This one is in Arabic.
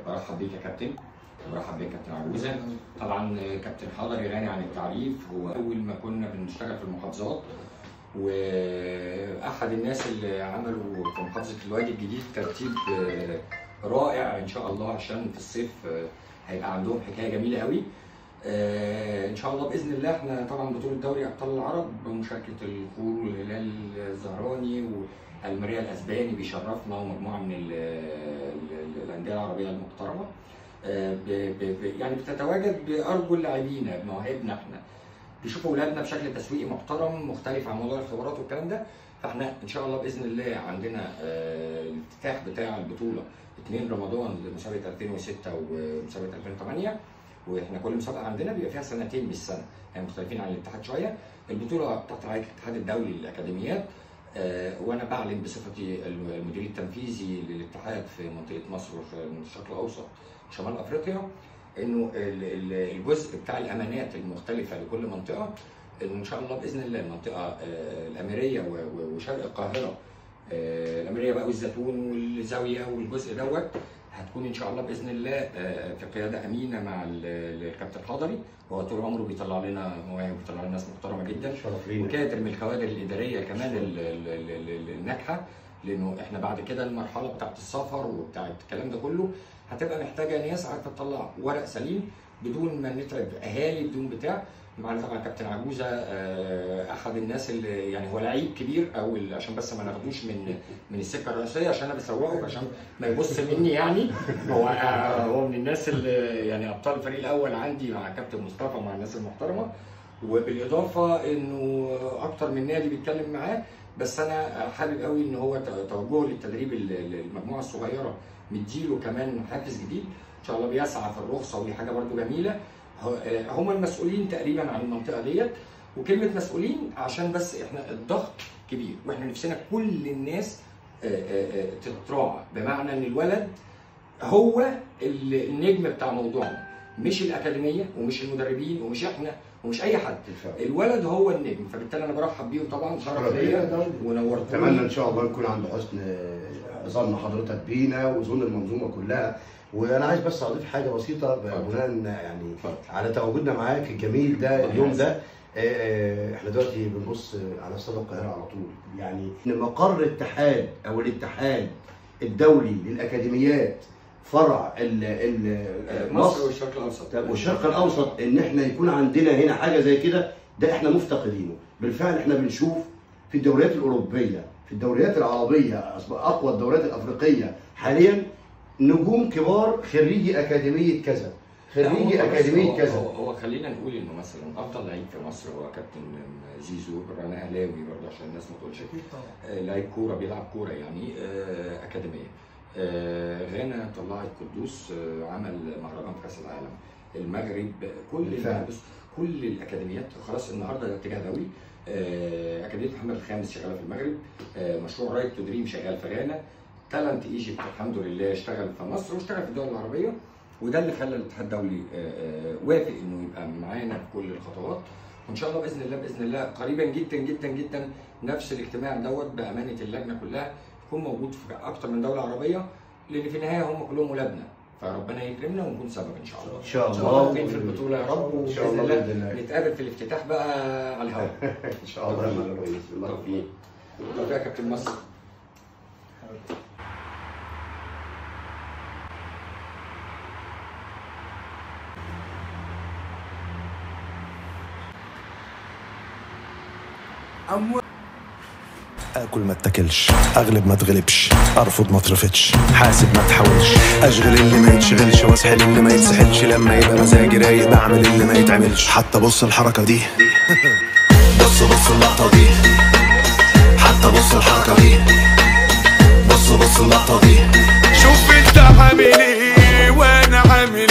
برحب بيك يا كابتن، برحب بيك كابتن عجوزه. طبعا كابتن حضري غني عن التعريف، هو اول ما كنا بنشتغل في المحافظات واحد الناس اللي عملوا في محافظه الوادي الجديد ترتيب رائع ان شاء الله، عشان في الصيف هيبقى عندهم حكايه جميله قوي ان شاء الله باذن الله. احنا طبعا بطوله دوري ابطال العرب بمشاركه الخور والهلال الزهراني والمريا الاسباني بيشرفنا، ومجموعه من الانديه العربيه المحترمه يعني بتتواجد بارجل لاعبينا بمواهبنا، احنا بيشوفوا اولادنا بشكل تسويقي محترم مختلف عن موضوع الاختبارات والكلام ده. فاحنا ان شاء الله باذن الله عندنا الافتتاح بتاع البطوله 2 رمضان لمسابقه 2006 ومسابقه 2008، واحنا كل مسابقه عندنا بيبقى فيها سنتين مش سنه، يعني مختلفين عن الاتحاد شويه. البطوله بتاعت الاتحاد الدولي للاكاديميات، وانا بعلن بصفتي المدير التنفيذي للاتحاد في منطقه مصر والشرق الاوسط شمال افريقيا، انه الجزء بتاع الامانات المختلفه لكل منطقه ان شاء الله باذن الله المنطقه الاميريه وشرق القاهره، الاميريه بقى والزيتون والزاويه والجزء دوت هتكون ان شاء الله باذن الله في قياده امينه مع الكابتن حضري. هو طول عمره بيطلع لنا مواهب وبيطلع لنا ناس محترمه جدا، وكادر من الكوادر الاداريه كمان الناجحه، لانه احنا بعد كده المرحله بتاعت السفر وبتاعت الكلام ده كله هتبقى محتاجه ناس عارفه تطلع ورق سليم بدون ما نتعب اهالي بدون بتاع. معنا طبعا كابتن عجوزه احد الناس اللي يعني هو لعيب كبير، او عشان بس ما ناخدوش من السكه الرئيسيه عشان انا بسوقه عشان ما يبص مني، يعني هو من الناس اللي يعني ابطال الفريق الاول عندي مع كابتن مصطفى ومع الناس المحترمه، وبالاضافه انه اكتر من نادي بيتكلم معاه. بس انا حابب قوي ان هو توجهه للتدريب المجموعه الصغيره مديله كمان حافز جديد ان شاء الله، بيسعى في الرخصه ودي حاجه برده جميله. هم المسؤولين تقريبا عن المنطقه ديت، وكلمه مسؤولين عشان بس احنا الضغط كبير واحنا نفسنا كل الناس تتراعى، بمعنى ان الولد هو النجم بتاع موضوعنا، مش الاكاديميه ومش المدربين ومش احنا ومش اي حد، الولد هو النجم. فبالتالي انا برحب بيهم طبعا، شرف ليا ونورتوني. اتمنى ان شاء الله نكون عند حسن ظن حضرتك بينا وظن المنظومه كلها. وانا عايز بس اضيف حاجه بسيطه بناء يعني على تواجدنا معاك الجميل ده اليوم ده. احنا دلوقتي بنبص على استاد القاهره على طول، يعني مقر اتحاد او الاتحاد الدولي للاكاديميات فرع مصر والشرق الاوسط والشرق الاوسط، ان احنا يكون عندنا هنا حاجه زي كده، ده احنا مفتقدينه. بالفعل احنا بنشوف في الدوريات الاوروبيه، في الدوريات العربيه، اقوى الدوريات الافريقيه حاليا نجوم كبار خريجي اكاديميه كذا، خريجي اكاديميه كذا. هو خلينا نقول انه مثلا افضل لعيب في مصر هو كابتن زيزو، انا اهلاوي برضه عشان الناس ما تقولش لعيب كوره بيلعب كوره يعني اكاديميه. غانا طلعت قدوس عمل مهرجان في كاس العالم، المغرب كل الاكاديميات خلاص النهارده ده اتجاه دولي. اكاديميه محمد الخامس شغاله في المغرب، مشروع رايت تو دريم شغال في غانا، تالنت ايجيبت الحمد لله اشتغل في مصر واشتغل في الدول العربيه، وده اللي خلى الاتحاد الدولي وافق انه يبقى معانا في كل الخطوات. وان شاء الله باذن الله قريبا جدا جدا جدا نفس الاجتماع دوت بامانه اللجنه كلها يكون موجود في اكتر من دوله عربيه، لان في النهايه هم كلهم ولادنا، فربنا يكرمنا ونكون سبب ان شاء الله. ان شاء الله في البطوله يا رب، وباذن الله نتقابل في الافتتاح بقى على الهواء ان شاء الله يا ريس. بالتوفيق. بالتوفيق يا كابتن مصر. اكل ما اتاكلش، اغلب ما اتغلبش، ارفض ما اترفضش، حاسب ما تحاولش، اشغل اللي ما يتشغلش واسحل اللي ما يتسحلش، لما يبقى مزاجي رايق بعمل اللي ما يتعملش. حتى بص الحركه دي بص اللقطه دي، حتى بص الحركه دي بص اللقطه دي. شوف انت عامل ايه وانا عامل